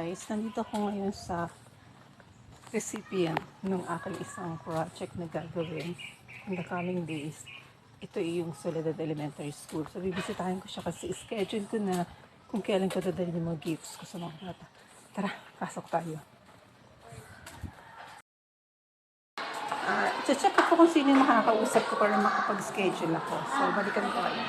guys, nandito ako ngayon sa recipient ng aking isang project na gagawin in the coming days. Ito ay yung Soledad Elementary School. So, bibisitahin ko siya kasi schedule ko na kung kailan ko dadalhin yung mga gifts ko sa mga bata. Tara, pasok tayo. Check ko kung sino yung makakausap ko para makapag-schedule ako. So, balikan ko kayo.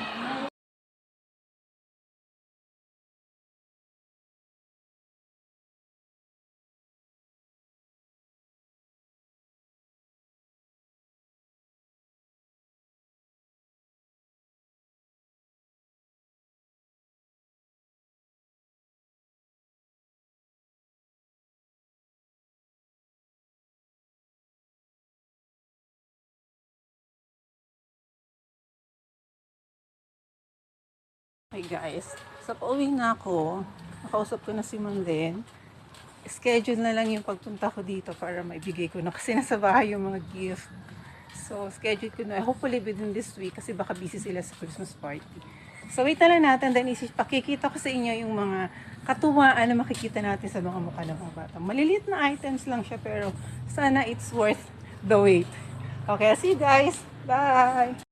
Hey guys, so pauwi na ako. Nakausap ko na si Ma'am din. Schedule na lang yung pagpunta ko dito para maibigay ko na kasi nasa bahay yung mga gift. So, schedule ko na. Hopefully within this week kasi baka busy sila sa Christmas party. So, wait na lang natin. Then, pakikita ko sa inyo yung mga katuwaan na makikita natin sa mga mukha ng mga bata. Maliliit na items lang siya pero sana it's worth the wait. Okay, see you guys. Bye!